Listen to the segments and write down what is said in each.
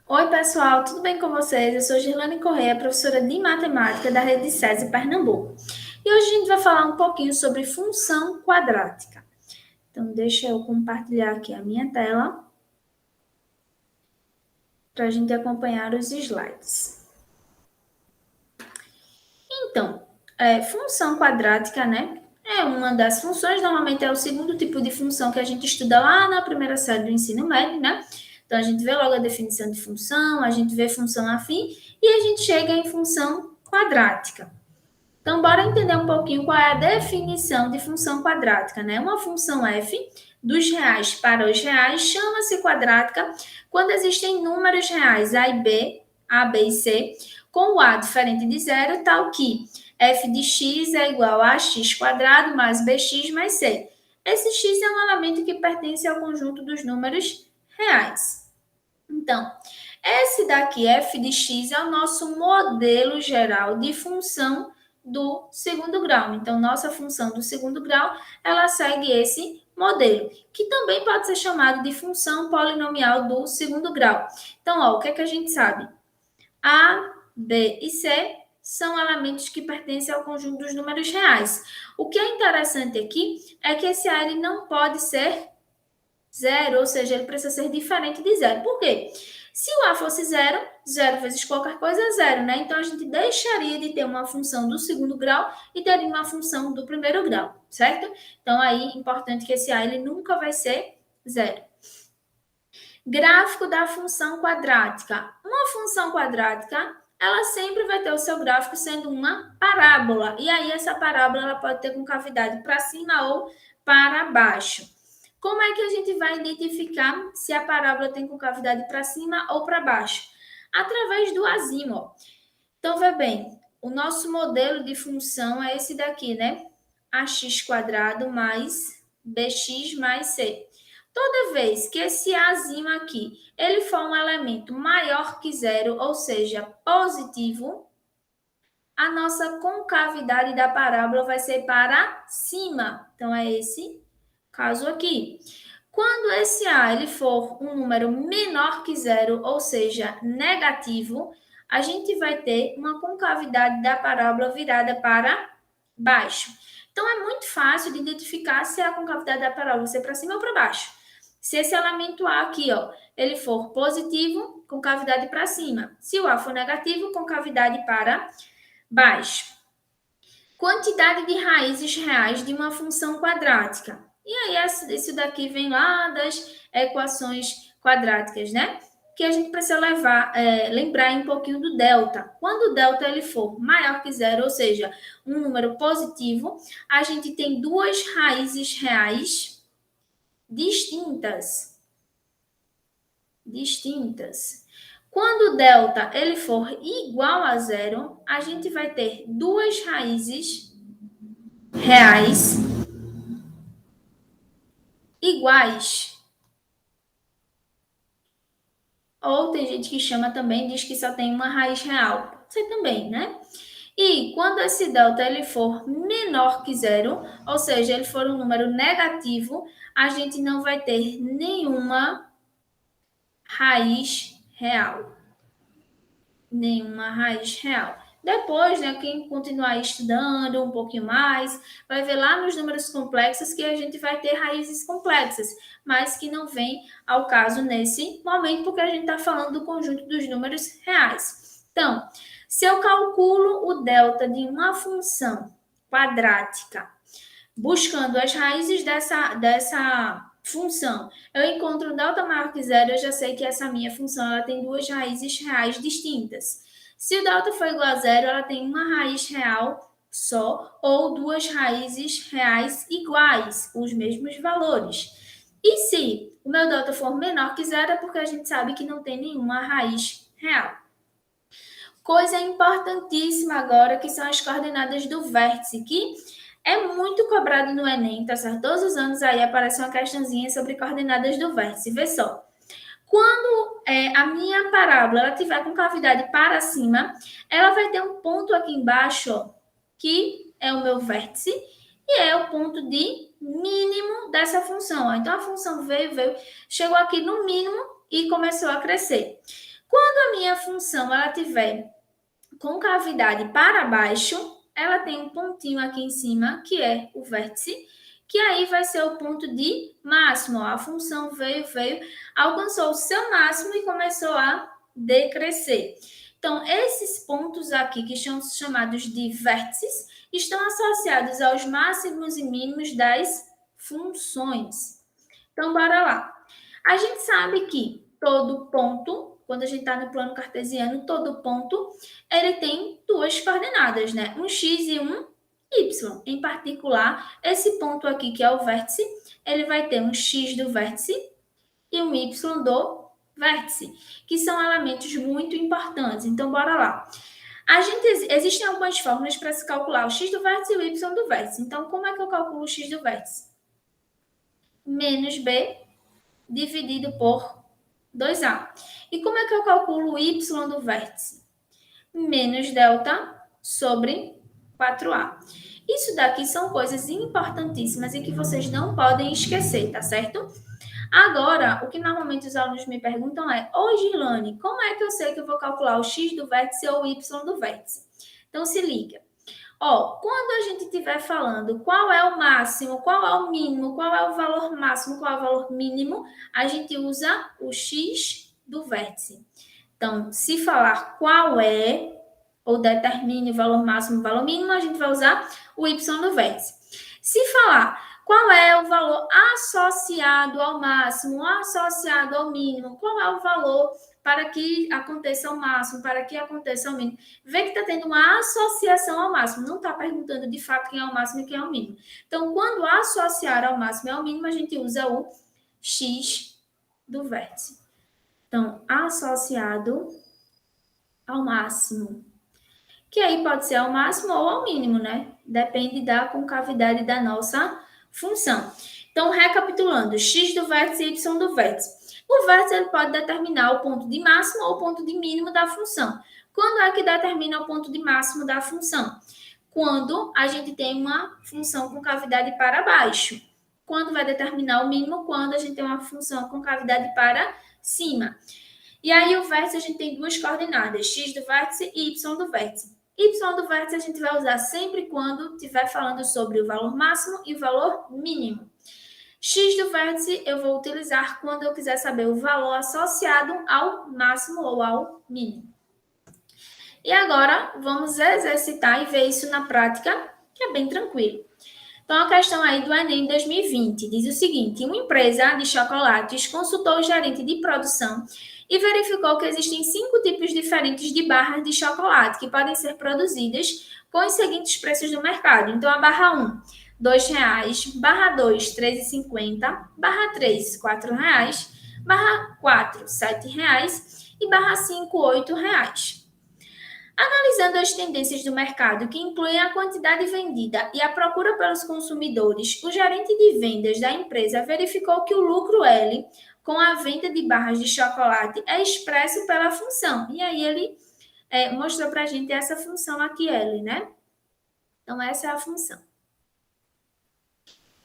Oi, pessoal, tudo bem com vocês? Eu sou Girlane Correia, professora de matemática da Rede SESI Pernambuco. E hoje a gente vai falar um pouquinho sobre função quadrática. Então, deixa eu compartilhar aqui a minha tela para a gente acompanhar os slides. Então, função quadrática, né? É uma das funções, normalmente é o segundo tipo de função que a gente estuda lá na primeira série do ensino médio, né? Então, a gente vê logo a definição de função, a gente vê função afim e a gente chega em função quadrática. Então, bora entender um pouquinho qual é a definição de função quadrática, né? Uma função f dos reais para os reais chama-se quadrática quando existem números reais a, b e c, com o a diferente de zero, tal que f de x é igual a x quadrado mais bx mais c. Esse x é um elemento que pertence ao conjunto dos números reais. Então, esse daqui, f de x, é o nosso modelo geral de função do segundo grau. Então, nossa função do segundo grau, ela segue esse modelo, que também pode ser chamado de função polinomial do segundo grau. Então, ó, o que é que a gente sabe? A, B e C são elementos que pertencem ao conjunto dos números reais. O que é interessante aqui é que esse A ele não pode ser zero, ou seja, ele precisa ser diferente de zero. Por quê? Se o A fosse zero, zero vezes qualquer coisa é zero, né? Então a gente deixaria de ter uma função do segundo grau e teria uma função do primeiro grau, certo? Então aí é importante que esse A ele nunca vai ser zero. Gráfico da função quadrática. Uma função quadrática, ela sempre vai ter o seu gráfico sendo uma parábola. E aí essa parábola ela pode ter concavidade para cima ou para baixo. Como é que a gente vai identificar se a parábola tem concavidade para cima ou para baixo? Através do azímuth. Então, vê bem, o nosso modelo de função é esse daqui, né? Ax quadrado mais bx mais c. Toda vez que esse azinho aqui, ele for um elemento maior que zero, ou seja, positivo, a nossa concavidade da parábola vai ser para cima. Então, é esse caso aqui. Quando esse A ele for um número menor que zero, ou seja, negativo, a gente vai ter uma concavidade da parábola virada para baixo. Então, é muito fácil de identificar se a concavidade da parábola vai para cima ou para baixo. Se esse elemento A aqui, ó, ele for positivo, concavidade para cima. Se o A for negativo, concavidade para baixo. Quantidade de raízes reais de uma função quadrática. E aí, isso daqui vem lá das equações quadráticas, né? Que a gente precisa lembrar um pouquinho do delta. Quando o delta ele for maior que zero, ou seja, um número positivo, a gente tem duas raízes reais distintas. Quando o delta ele for igual a zero, a gente vai ter duas raízes reais iguais. Ou tem gente que chama também, diz que só tem uma raiz real. Pode ser também, né? E quando esse delta ele for menor que zero, ou seja, ele for um número negativo, a gente não vai ter nenhuma raiz real. Nenhuma raiz real. Depois, né, quem continuar estudando um pouquinho mais, vai ver lá nos números complexos que a gente vai ter raízes complexas, mas que não vem ao caso nesse momento, porque a gente está falando do conjunto dos números reais. Então, se eu calculo o delta de uma função quadrática, buscando as raízes dessa função, eu encontro um delta maior que zero, eu já sei que essa minha função ela tem duas raízes reais distintas. Se o delta for igual a zero, ela tem uma raiz real só ou duas raízes reais iguais, com os mesmos valores. E se o meu delta for menor que zero, é porque a gente sabe que não tem nenhuma raiz real. Coisa importantíssima agora, que são as coordenadas do vértice, que é muito cobrado no Enem, tá certo? Todos os anos aí aparece uma questãozinha sobre coordenadas do vértice. Vê só. Quando a minha parábola ela tiver com cavidade para cima, ela vai ter um ponto aqui embaixo, ó, que é o meu vértice, e é o ponto de mínimo dessa função. Ó. Então, a função veio, chegou aqui no mínimo e começou a crescer. Quando a minha função ela tiver com cavidade para baixo, ela tem um pontinho aqui em cima, que é o vértice, que aí vai ser o ponto de máximo. A função veio, alcançou o seu máximo e começou a decrescer. Então, esses pontos aqui, que são chamados de vértices, estão associados aos máximos e mínimos das funções. Então, bora lá. A gente sabe que todo ponto, quando a gente está no plano cartesiano, todo ponto, ele tem duas coordenadas, né? Um x e um y. Em particular, esse ponto aqui, que é o vértice, ele vai ter um x do vértice e um y do vértice, que são elementos muito importantes. Então, bora lá. Existem algumas fórmulas para se calcular o x do vértice e o y do vértice. Então, como é que eu calculo o x do vértice? Menos b dividido por 2a. E como é que eu calculo o y do vértice? Menos delta sobre 4a. Isso daqui são coisas importantíssimas e que vocês não podem esquecer, tá certo? Agora, o que normalmente os alunos me perguntam é: ô Girlane, como é que eu sei que eu vou calcular o x do vértice ou o y do vértice? Então, se liga. Ó, quando a gente estiver falando qual é o máximo, qual é o mínimo, qual é o valor máximo, qual é o valor mínimo, a gente usa o x do vértice. Então, se falar qual é, ou determine o valor máximo e o valor mínimo, a gente vai usar o y do vértice. Se falar qual é o valor associado ao máximo, associado ao mínimo, qual é o valor para que aconteça o máximo, para que aconteça o mínimo. Vê que está tendo uma associação ao máximo, não está perguntando de fato quem é o máximo e quem é o mínimo. Então, quando associar ao máximo e ao mínimo, a gente usa o x do vértice. Então, associado ao máximo, que aí pode ser ao máximo ou ao mínimo, né? Depende da concavidade da nossa função. Então, recapitulando, x do vértice e y do vértice. O vértice ele pode determinar o ponto de máximo ou o ponto de mínimo da função. Quando é que determina o ponto de máximo da função? Quando a gente tem uma função com cavidade para baixo. Quando vai determinar o mínimo? Quando a gente tem uma função com cavidade para cima. E aí o vértice a gente tem duas coordenadas, x do vértice e y do vértice. Y do vértice a gente vai usar sempre quando estiver falando sobre o valor máximo e o valor mínimo. X do vértice eu vou utilizar quando eu quiser saber o valor associado ao máximo ou ao mínimo. E agora vamos exercitar e ver isso na prática, que é bem tranquilo. Então, a questão aí do Enem 2020 diz o seguinte: uma empresa de chocolates consultou o gerente de produção e verificou que existem 5 tipos diferentes de barras de chocolate que podem ser produzidas com os seguintes preços do mercado. Então, a barra 1, R$ 2,00, barra 2, R$ 3,50, barra 3, R$ 4,00, barra 4, R$ 7,00 e barra 5, R$ 8,00. Analisando as tendências do mercado, que incluem a quantidade vendida e a procura pelos consumidores, o gerente de vendas da empresa verificou que o lucro L com a venda de barras de chocolate é expresso pela função. E aí ele mostrou para a gente essa função aqui, L, né? Então, essa é a função.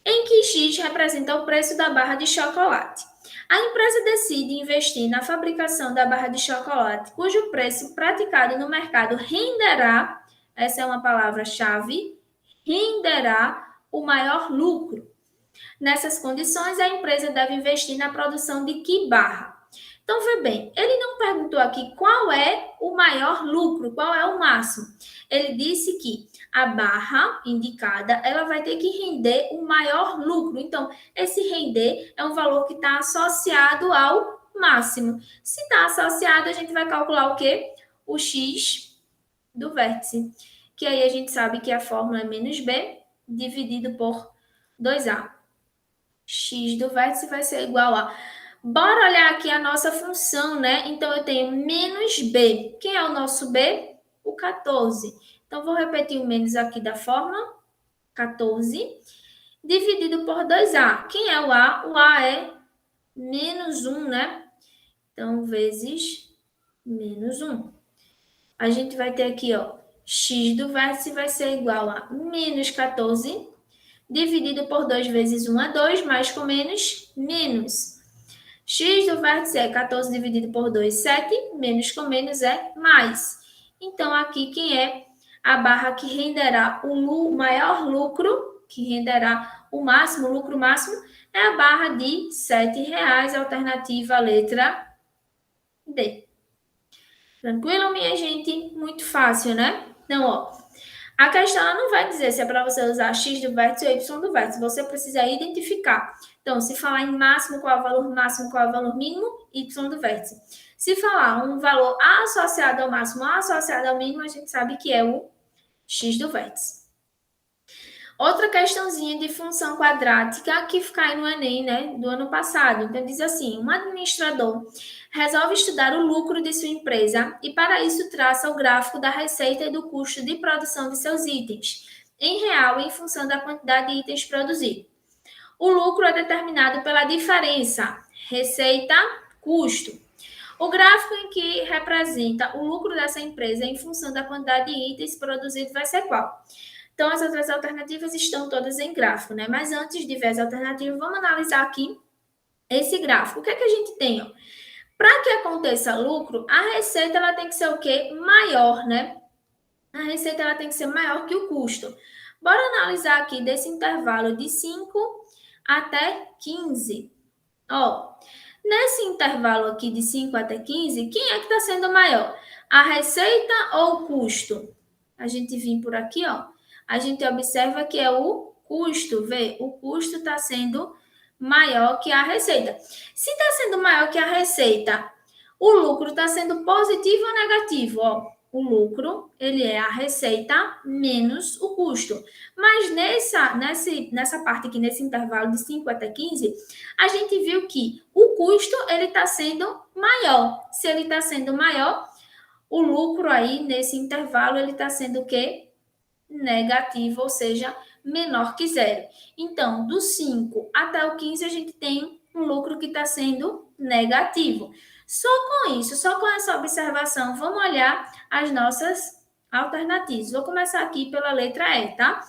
Em que X representa o preço da barra de chocolate. A empresa decide investir na fabricação da barra de chocolate, cujo preço praticado no mercado renderá, essa é uma palavra-chave, renderá o maior lucro. Nessas condições, a empresa deve investir na produção de que barra? Então, vê bem, ele não perguntou aqui qual é o maior lucro, qual é o máximo. Ele disse que a barra indicada, ela vai ter que render o maior lucro. Então, esse render é um valor que está associado ao máximo. Se está associado, a gente vai calcular o quê? O x do vértice. Que aí a gente sabe que a fórmula é menos b dividido por 2a. X do vértice vai ser igual a... Bora olhar aqui a nossa função, né? Então, eu tenho menos b. Quem é o nosso b? O 14. Então, vou repetir o menos aqui da forma. 14. Dividido por 2a. Quem é o a? O a é menos 1, né? Então, vezes menos 1. A gente vai ter aqui, ó, x do vértice vai ser igual a menos 14, dividido por 2 vezes 1 é 2, mais com menos, menos. X do vértice é 14 dividido por 2, 7, menos com menos é mais. Então, aqui quem é a barra que renderá o maior lucro, que renderá o máximo, o lucro máximo, é a barra de R$ 7,00, alternativa letra D. Tranquilo, minha gente? Muito fácil, né? Então, ó, a questão ela não vai dizer se é para você usar x do vértice ou y do vértice. Você precisa identificar. Então, se falar em máximo, qual é o valor máximo, qual é o valor mínimo, y do vértice. Se falar um valor associado ao máximo, associado ao mínimo, a gente sabe que é o x do vértice. Outra questãozinha de função quadrática que cai no Enem, né, do ano passado. Então, diz assim, um administrador resolve estudar o lucro de sua empresa e, para isso, traça o gráfico da receita e do custo de produção de seus itens, em real, em função da quantidade de itens produzidos. O lucro é determinado pela diferença receita-custo. O gráfico em que representa o lucro dessa empresa em função da quantidade de itens produzidos vai ser qual? Então, as outras alternativas estão todas em gráfico, né? Mas antes de ver as alternativas, vamos analisar aqui esse gráfico. O que é que a gente tem? Para que aconteça lucro, a receita ela tem que ser o quê? Maior, né? A receita ela tem que ser maior que o custo. Bora analisar aqui desse intervalo de 5 até 15. Ó, nesse intervalo aqui de 5 até 15, quem é que está sendo maior? A receita ou o custo? A gente vem por aqui, ó. A gente observa que é o custo, vê? O custo está sendo maior que a receita. Se está sendo maior que a receita, o lucro está sendo positivo ou negativo? Ó, o lucro, ele é a receita menos o custo. Mas nessa parte aqui, nesse intervalo de 5 até 15, a gente viu que o custo, ele está sendo maior. Se ele está sendo maior, o lucro aí, nesse intervalo, ele está sendo o quê? Negativo, ou seja, menor que zero. Então, do 5 até o 15, a gente tem um lucro que está sendo negativo. Só com isso, só com essa observação, vamos olhar as nossas alternativas. Vou começar aqui pela letra E, tá?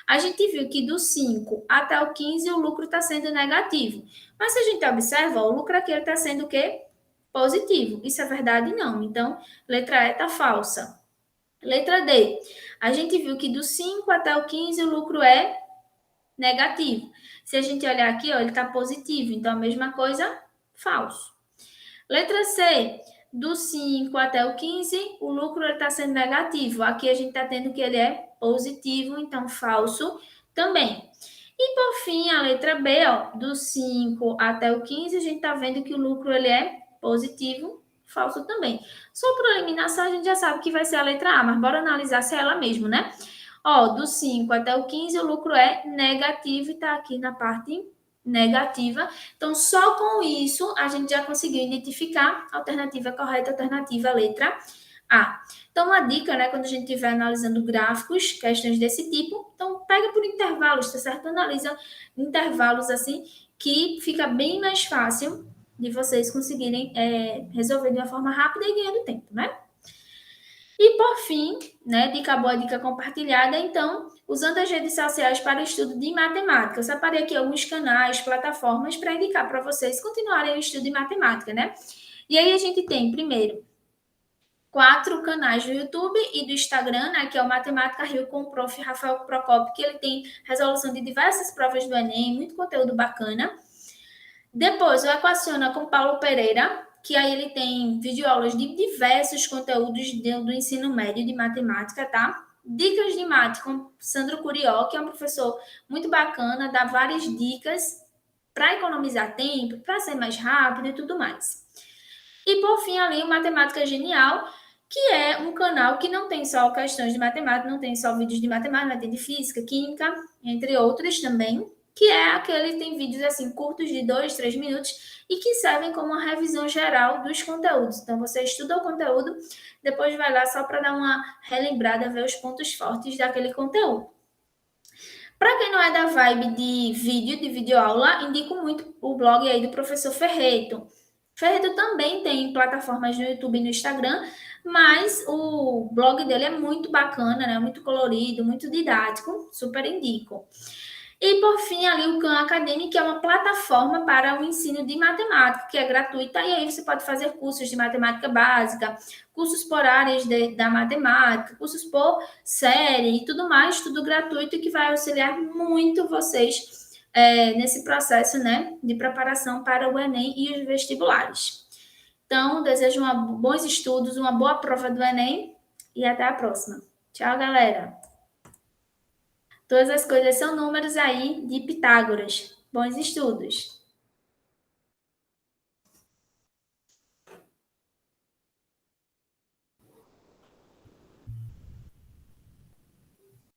A gente viu que do 5 até o 15 o lucro está sendo negativo. Mas se a gente observa, ó, o lucro aqui está sendo o quê? Positivo. Isso é verdade? Não. Então, letra E está falsa. Letra D. A gente viu que do 5 até o 15 o lucro é negativo. Se a gente olhar aqui, ó, ele está positivo. Então, a mesma coisa, falso. Letra C. Do 5 até o 15, o lucro está sendo negativo. Aqui a gente está tendo que ele é positivo, então falso também. E por fim, a letra B, ó, do 5 até o 15, a gente está vendo que o lucro ele é positivo, falso também. Só por eliminação, a gente já sabe que vai ser a letra A, mas bora analisar se é ela mesmo, né? Ó, do 5 até o 15, o lucro é negativo e está aqui na parte negativa. Então, só com isso, a gente já conseguiu identificar a alternativa correta, a alternativa letra A. Então, uma dica, né, quando a gente estiver analisando gráficos, questões desse tipo, então pega por intervalos, tá certo? Analisa intervalos assim, que fica bem mais fácil de vocês conseguirem resolver de uma forma rápida e ganhando tempo, né? E por fim, né, dica boa, dica compartilhada, então, usando as redes sociais para o estudo de matemática. Eu separei aqui alguns canais, plataformas para indicar para vocês continuarem o estudo de matemática, né? E aí a gente tem, primeiro, 4 canais do YouTube e do Instagram, né, que é o Matemática Rio com o prof. Rafael Procopio, que ele tem resolução de diversas provas do Enem, muito conteúdo bacana. Depois, o Equaciona com Paulo Pereira, que aí ele tem videoaulas de diversos conteúdos do ensino médio de matemática, tá? Dicas de mate com Sandro Curió, que é um professor muito bacana, dá várias dicas para economizar tempo, para ser mais rápido e tudo mais. E por fim, ali, o Matemática Genial, que é um canal que não tem só questões de matemática, não tem só vídeos de matemática, tem de física, química, entre outros também, que é aquele que tem vídeos assim curtos de 2, 3 minutos e que servem como uma revisão geral dos conteúdos. Então, você estuda o conteúdo, depois vai lá só para dar uma relembrada, ver os pontos fortes daquele conteúdo. Para quem não é da vibe de vídeo, de videoaula, indico muito o blog aí do professor Ferreto. Ferreto também tem plataformas no YouTube e no Instagram, mas o blog dele é muito bacana, né? Muito colorido, muito didático, super indico. E, por fim, ali o Khan Academy, que é uma plataforma para o ensino de matemática, que é gratuita, e aí você pode fazer cursos de matemática básica, cursos por áreas da matemática, cursos por série e tudo mais, tudo gratuito, que vai auxiliar muito vocês nesse processo, né, de preparação para o Enem e os vestibulares. Então, desejo bons estudos, uma boa prova do Enem e até a próxima. Tchau, galera! Todas as coisas são números aí de Pitágoras. Bons estudos!